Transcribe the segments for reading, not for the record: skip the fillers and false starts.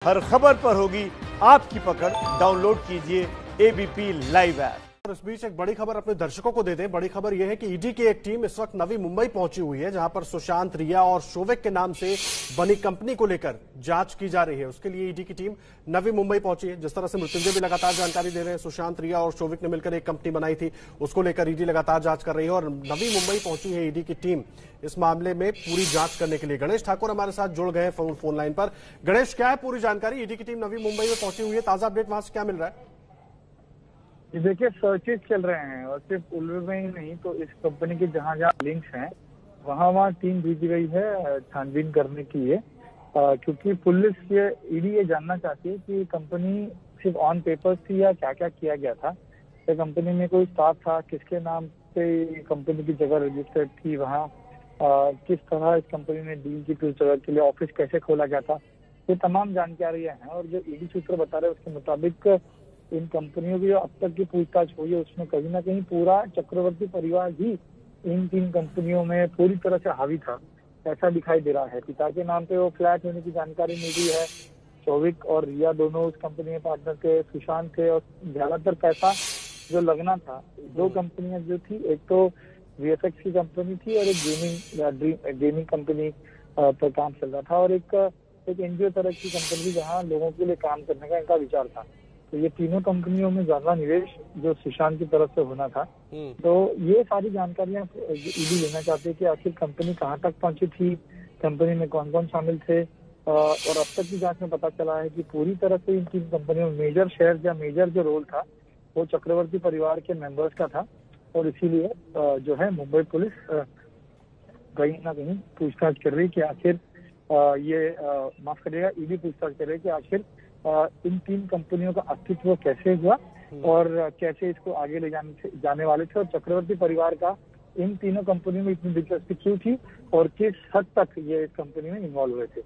हर खबर पर होगी आपकी पकड़। डाउनलोड कीजिए एबीपी लाइव ऐप। और इस बीच एक बड़ी खबर अपने दर्शकों को दे दें। बड़ी खबर यह है कि ईडी की एक टीम इस वक्त नवी मुंबई पहुंची हुई है, जहां पर सुशांत, रिया और शोविक के नाम से बनी कंपनी को लेकर जांच की जा रही है। उसके लिए ईडी की टीम नवी मुंबई पहुंची है। जिस तरह से मृत्युंजय भी लगातार जानकारी दे रहे हैं, सुशांत, रिया और शोविक ने मिलकर एक कंपनी बनाई थी, उसको लेकर ईडी लगातार जांच कर रही है। और नवी मुंबई पहुंची है ईडी की टीम इस मामले में पूरी जांच करने के लिए। गणेश ठाकुर हमारे साथ जुड़ गए हैं फोन लाइन पर। गणेश, क्या है पूरी जानकारी? ईडी की टीम नवी मुंबई में पहुंची हुई है, ताजा अपडेट वहां से क्या मिल रहा है? देखिए, सर्चेज चल रहे हैं और सिर्फ उल्लू में ही नहीं, तो इस कंपनी के जहां जहां लिंक्स हैं वहां टीम भेजी गई है छानबीन करने के लिए, क्योंकि पुलिस ईडी ये जानना चाहती है कि कंपनी सिर्फ ऑन पेपर्स थी या क्या क्या किया गया था। तो कंपनी में कोई स्टाफ था, किसके नाम पे कंपनी की जगह रजिस्टर्ड थी, वहाँ किस तरह इस कंपनी ने डील की थी, उस जगह के लिए ऑफिस कैसे खोला गया था, ये तमाम जानकारियां हैं। और जो ईडी सूत्र बता रहे हैं उसके मुताबिक इन कंपनियों की जो अब तक की पूछताछ हुई है उसमें कहीं ना कहीं पूरा चक्रवर्ती परिवार ही इन तीन कंपनियों में पूरी तरह से हावी था, ऐसा दिखाई दे रहा है। पिता के नाम पे वो फ्लैट होने की जानकारी मिल रही है। शोविक और रिया दोनों उस कंपनी में पार्टनर थे, सुशांत थे, और ज्यादातर पैसा जो लगना था, दो कंपनियां जो थी, एक तो वीएफएक्स की कंपनी थी और एक गेमिंग कंपनी पर काम चल रहा था, और एक एनजीओ तरह की कंपनी जहाँ लोगों के लिए काम करने का इनका विचार था। तो ये तीनों कंपनियों में ज्यादा निवेश जो सुशांत की तरफ से होना था। तो ये सारी जानकारियां ईडी लेना चाहते हैं कि आखिर कंपनी कहाँ तक पहुंची थी, कंपनी में कौन कौन शामिल थे। और अब तक की जांच में पता चला है कि पूरी तरह से इन तीन कंपनियों में मेजर शेयर या मेजर जो रोल था वो चक्रवर्ती परिवार के मेंबर्स का था। और इसीलिए जो है मुंबई पुलिस कहीं ना कहीं पूछताछ कर रही कि आखिर माफ करिएगा, ईडी पूछताछ कर रही है कि आखिर इन तीन कंपनियों का अस्तित्व कैसे हुआ और कैसे इसको आगे ले जाने वाले थे, और चक्रवर्ती परिवार का इन तीनों कंपनियों में इतनी दिलचस्पी क्यों थी और किस हद तक ये इस कंपनी में इन्वॉल्व हुए थे।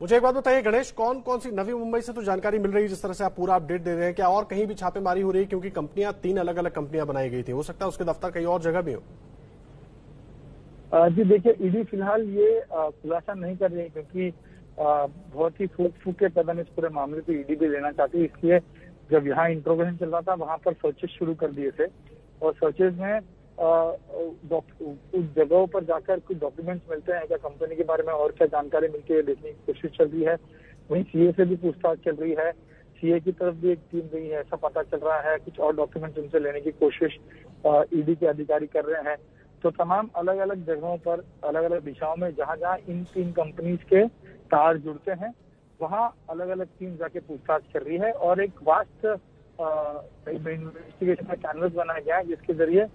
मुझे एक बात बताइए गणेश, कौन कौन सी नवी मुंबई से तो जानकारी मिल रही है, जिस तरह से आप पूरा अपडेट दे रहे हैं, क्या और कहीं भी छापेमारी हो रही है? क्योंकि कंपनियां तीन अलग अलग कंपनियां बनाई गई थी, हो सकता है उसके दफ्तर कहीं और जगह भी हो। जी देखिए, ईडी फिलहाल ये खुलासा नहीं कर रही है, क्योंकि बहुत ही फूक के कदम इस पूरे मामले को ईडी भी लेना चाहती है। इसलिए जब यहाँ इंट्रोगेशन चल रहा था वहां पर सर्चेज शुरू कर दिए थे, और सर्चेज में उस जगहों पर जाकर कुछ डॉक्यूमेंट्स मिलते हैं क्या, कंपनी के बारे में और क्या जानकारी मिलती है, देखने की कोशिश चल रही है। वहीं सीए से भी पूछताछ चल रही है, सीए की तरफ भी एक टीम गई है, ऐसा पता चल रहा है। कुछ और डॉक्यूमेंट्स उनसे लेने की कोशिश ईडी के अधिकारी कर रहे हैं। तो तमाम अलग अलग जगहों पर, अलग अलग दिशाओं में जहां जहां इन तीन कंपनीज के तार जुड़ते हैं, वहां अलग अलग टीम जाके पूछताछ कर रही है। और एक वास्ट इन्वेस्टिगेशन का कैनवस बनाया गया है, जिसके जरिए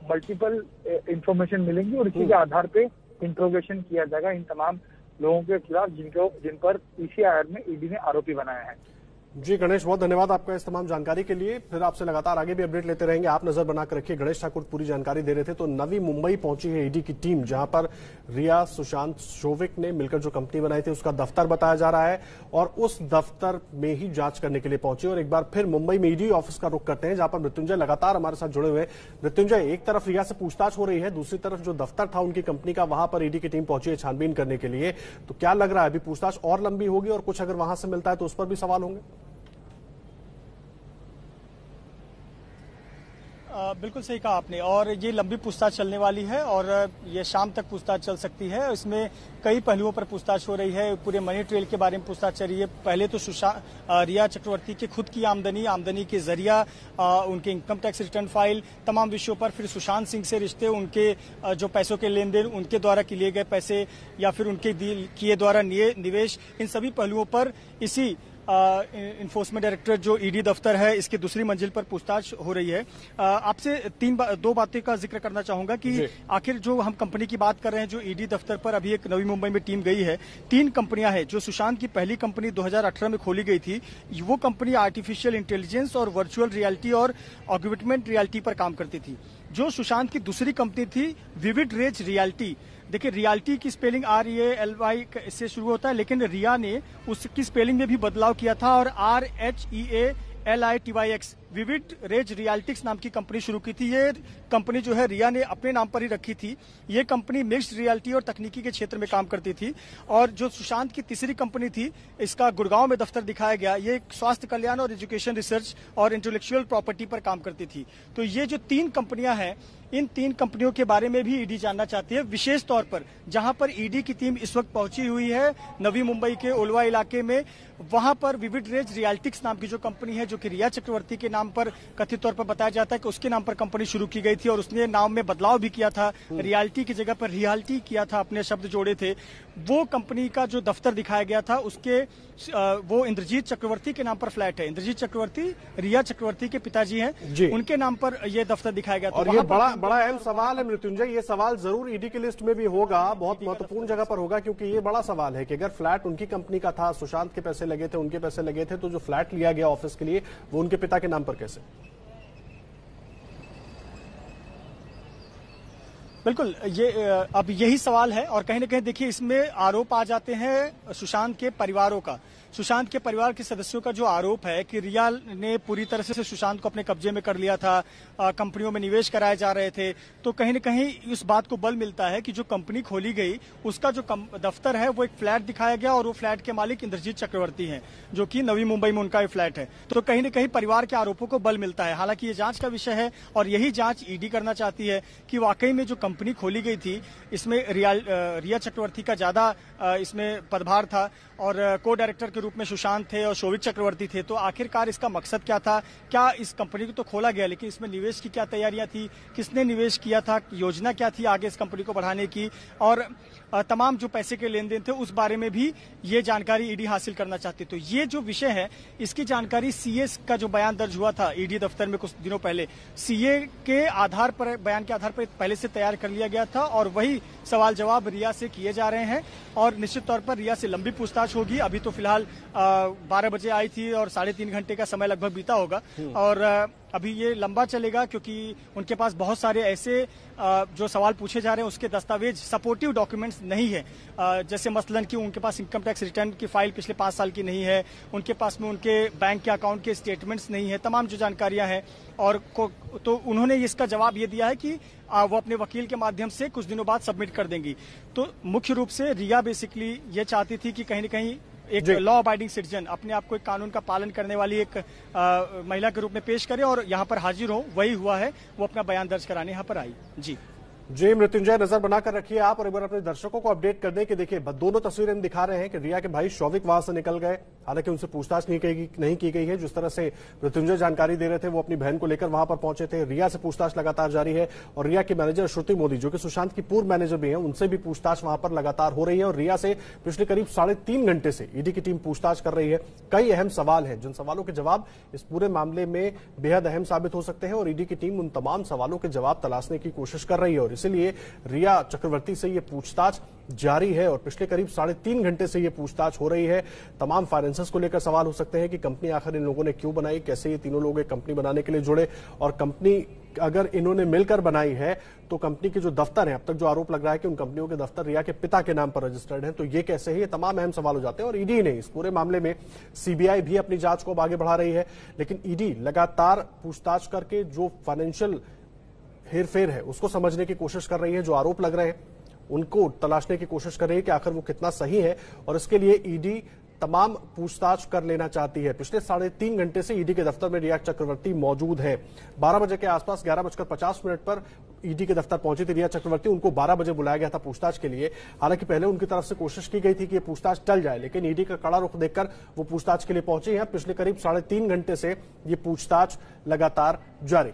मल्टीपल इंफॉर्मेशन मिलेंगी और इसी के आधार पे इंट्रोगेशन किया जाएगा इन तमाम लोगों के खिलाफ जिन पर ईसीआईआर में ईडी ने आरोपी बनाया है। जी गणेश, बहुत धन्यवाद आपका इस तमाम जानकारी के लिए। फिर आपसे लगातार आगे भी अपडेट लेते रहेंगे, आप नजर बनाकर रखिए। गणेश ठाकुर पूरी जानकारी दे रहे थे। तो नवी मुंबई पहुंची है ईडी की टीम, जहां पर रिया, सुशांत, शोविक ने मिलकर जो कंपनी बनाई थी उसका दफ्तर बताया जा रहा है, और उस दफ्तर में ही जांच करने के लिए पहुंची। और एक बार फिर मुंबई में ईडी ऑफिस का रुख करते हैं, जहां पर मृत्युंजय लगातार हमारे साथ जुड़े हुए हैं। मृत्युंजय, एक तरफ रिया से पूछताछ हो रही है, दूसरी तरफ जो दफ्तर था उनकी कंपनी का, वहां पर ईडी की टीम पहुंची है छानबीन करने के लिए। तो क्या लग रहा है, अभी पूछताछ और लंबी होगी और कुछ अगर वहां से मिलता है तो उस पर भी सवाल होंगे? बिल्कुल सही कहा आपने, और ये लंबी पूछताछ चलने वाली है और ये शाम तक पूछताछ चल सकती है। इसमें कई पहलुओं पर पूछताछ हो रही है, पूरे मनी ट्रेल के बारे में पूछताछ चल रही है। पहले तो रिया चक्रवर्ती की खुद की आमदनी के जरिया, उनके इनकम टैक्स रिटर्न फाइल, तमाम विषयों पर। फिर सुशांत सिंह से रिश्ते, उनके जो पैसों के लेन देन, उनके द्वारा लिए गए पैसे या फिर उनके किए द्वारा निवेश, इन सभी पहलुओं पर इसी इन्फोर्समेंट डायरेक्टर जो ईडी दफ्तर है इसकी दूसरी मंजिल पर पूछताछ हो रही है। आपसे दो बातें का जिक्र करना चाहूंगा कि आखिर जो हम कंपनी की बात कर रहे हैं, जो ईडी दफ्तर पर अभी एक नवी मुंबई में टीम गई है, तीन कंपनियां हैं। जो सुशांत की पहली कंपनी 2018 में खोली गई थी, वो कंपनी आर्टिफिशियल इंटेलिजेंस और वर्चुअल रियलिटी और ऑगमेंटेड रियलिटी पर काम करती थी। जो सुशांत की दूसरी कंपनी थी, विविड रेज रियलिटी, देखिए रियलिटी की स्पेलिंग REALY से शुरू होता है, लेकिन रिया ने उसकी स्पेलिंग में भी बदलाव किया था और RHEA LITYX विविड रेज रियल्टिक्स नाम की कंपनी शुरू की थी। ये कंपनी जो है रिया ने अपने नाम पर ही रखी थी। ये कंपनी मिक्स्ड रियलिटी और तकनीकी के क्षेत्र में काम करती थी। और जो सुशांत की तीसरी कंपनी थी, इसका गुड़गांव में दफ्तर दिखाया गया। ये स्वास्थ्य कल्याण और एजुकेशन रिसर्च और इंटेलेक्चुअल प्रॉपर्टी पर काम करती थी। तो ये जो 3 कंपनियां हैं, इन 3 कंपनियों के बारे में भी ईडी जानना चाहती है, विशेष तौर पर जहां पर ईडी की टीम इस वक्त पहुंची हुई है नवी मुंबई के ओलवा इलाके में। वहां पर विविड रेज रियल्टिक्स नाम की जो कंपनी है, जो कि रिया चक्रवर्ती के नाम पर कथित तौर पर बताया जाता है कि उसके नाम पर कंपनी शुरू की गई थी और उसने नाम में बदलाव भी किया था, रियल्टी की जगह पर रियल्टी किया था, अपने शब्द जोड़े थे। वो कंपनी का जो दफ्तर दिखाया गया था, उसके वो इंद्रजीत चक्रवर्ती के नाम पर फ्लैट है। इंद्रजीत चक्रवर्ती रिया चक्रवर्ती के पिताजी हैं, उनके नाम पर यह दफ्तर दिखाया गया था। और ये बड़ा अहम सवाल है मृत्युंजय, ये सवाल जरूर ईडी की लिस्ट में भी होगा, बहुत महत्वपूर्ण जगह पर होगा, क्योंकि ये बड़ा सवाल है कि अगर फ्लैट उनकी कंपनी का था, सुशांत के पैसे लगे थे, उनके पैसे लगे थे, तो जो फ्लैट लिया गया ऑफिस के लिए वो उनके पिता के नाम पर कैसे? बिल्कुल, ये अब यही सवाल है। और कहीं ना कहीं देखिए, इसमें आरोप आ जाते हैं सुशांत के परिवारों का। सुशांत के परिवार के सदस्यों का जो आरोप है कि रिया ने पूरी तरह से सुशांत को अपने कब्जे में कर लिया था, कंपनियों में निवेश कराए जा रहे थे। तो कहीं न कहीं इस बात को बल मिलता है कि जो कंपनी खोली गई, उसका जो दफ्तर है वो एक फ्लैट दिखाया गया और वो फ्लैट के मालिक इंद्रजीत चक्रवर्ती हैं, जो कि नवी मुंबई में उनका फ्लैट है। तो कहीं न कहीं परिवार के आरोपों को बल मिलता है। हालांकि ये जांच का विषय है और यही जांच ईडी करना चाहती है कि वाकई में जो कंपनी खोली गई थी, इसमें रिया चक्रवर्ती का ज्यादा इसमें पदभार था और को डायरेक्टर के रूप में सुशांत थे और शोभिक चक्रवर्ती थे। तो आखिरकार इसका मकसद क्या था? क्या इस कंपनी को तो खोला गया, लेकिन इसमें निवेश की क्या तैयारियां थी, किसने निवेश किया था, योजना क्या थी आगे इस कंपनी को बढ़ाने की, और तमाम जो पैसे के लेन देन थे उस बारे में भी ये जानकारी ईडी हासिल करना चाहती। तो ये जो विषय है, इसकी जानकारी सीए का जो बयान दर्ज हुआ था ईडी दफ्तर में कुछ दिनों पहले, सीए के आधार पर, बयान के आधार पर पहले से तैयार कर लिया गया था और वही सवाल जवाब रिया से किए जा रहे हैं। और निश्चित तौर पर रिया से लंबी पूछताछ होगी। अभी तो फिलहाल 12 बजे आई थी और 3.5 घंटे का समय लगभग बीता होगा और अभी ये लंबा चलेगा, क्योंकि उनके पास बहुत सारे ऐसे जो सवाल पूछे जा रहे हैं उसके दस्तावेज, सपोर्टिव डॉक्यूमेंट्स नहीं है। जैसे मसलन कि उनके पास इनकम टैक्स रिटर्न की फाइल पिछले 5 साल की नहीं है, उनके पास में उनके बैंक के अकाउंट के स्टेटमेंट्स नहीं है, तमाम जो जानकारियां हैं। और तो उन्होंने इसका जवाब ये दिया है कि वो अपने वकील के माध्यम से कुछ दिनों बाद सबमिट कर देंगी। तो मुख्य रूप से रिया बेसिकली ये चाहती थी कि कहीं न कहीं एक लॉ अबाइडिंग सिटीजन, अपने आप को एक कानून का पालन करने वाली एक महिला के रूप में पेश करे और यहाँ पर हाजिर हो। वही हुआ है, वो अपना बयान दर्ज कराने यहाँ पर आई। जी मृत्युंजय, नजर बनाकर रखिए आप और एक बार अपने दर्शकों को अपडेट कर दें कि देखिए दोनों तस्वीरें हम दिखा रहे हैं कि रिया के भाई शौविक वहां से निकल गए। हालांकि उनसे पूछताछ नहीं की गई है। जिस तरह से मृत्युंजय जानकारी दे रहे थे, वो अपनी बहन को लेकर वहां पर पहुंचे थे। रिया से पूछताछ लगातार जारी है और रिया के मैनेजर श्रुति मोदी, जो कि सुशांत की पूर्व मैनेजर भी है, उनसे भी पूछताछ वहां पर लगातार हो रही है। और रिया से पिछले करीब 3.5 घंटे से ईडी की टीम पूछताछ कर रही है। कई अहम सवाल हैं, जिन सवालों के जवाब इस पूरे मामले में बेहद अहम साबित हो सकते हैं और ईडी की टीम उन तमाम सवालों के जवाब तलाशने की कोशिश कर रही है। और इसीलिए रिया चक्रवर्ती से ये पूछताछ जारी है और पिछले करीब 3.5 घंटे से ये पूछताछ हो रही है। तमाम फाइनेंसेस को लेकर सवाल हो सकते हैं कि कंपनी आखिर इन लोगों ने क्यों बनाई, कैसे ये तीनों लोग एक कंपनी बनाने के लिए जुड़े, और कंपनी अगर इन्होंने मिलकर बनाई है तो कंपनी के जो दफ्तर हैं, अब तक जो आरोप लग रहा है कि उन कंपनियों के दफ्तर रिया के पिता के नाम पर रजिस्टर्ड हैं, तो ये कैसे है, ये तमाम अहम सवाल हो जाते हैं। और ईडी ने इस पूरे मामले में, सीबीआई भी अपनी जांच को आगे बढ़ा रही है, लेकिन ईडी लगातार पूछताछ करके जो फाइनेंशियल हेरफेर है उसको समझने की कोशिश कर रही है। जो आरोप लग रहे हैं उनको तलाशने की कोशिश कर रही है कि आखिर वो कितना सही है, और इसके लिए ईडी तमाम पूछताछ कर लेना चाहती है। पिछले 3.5 घंटे से ईडी के दफ्तर में रिया चक्रवर्ती मौजूद है। 12 बजे के आसपास 11:50 पर ईडी के दफ्तर पहुंची थी रिया चक्रवर्ती। उनको 12 बजे बुलाया गया था पूछताछ के लिए। हालांकि पहले उनकी तरफ से कोशिश की गई थी कि ये पूछताछ टल जाए, लेकिन ईडी का कड़ा रुख देखकर वो पूछताछ के लिए पहुंची है। पिछले करीब 3.5 घंटे से ये पूछताछ लगातार जारी।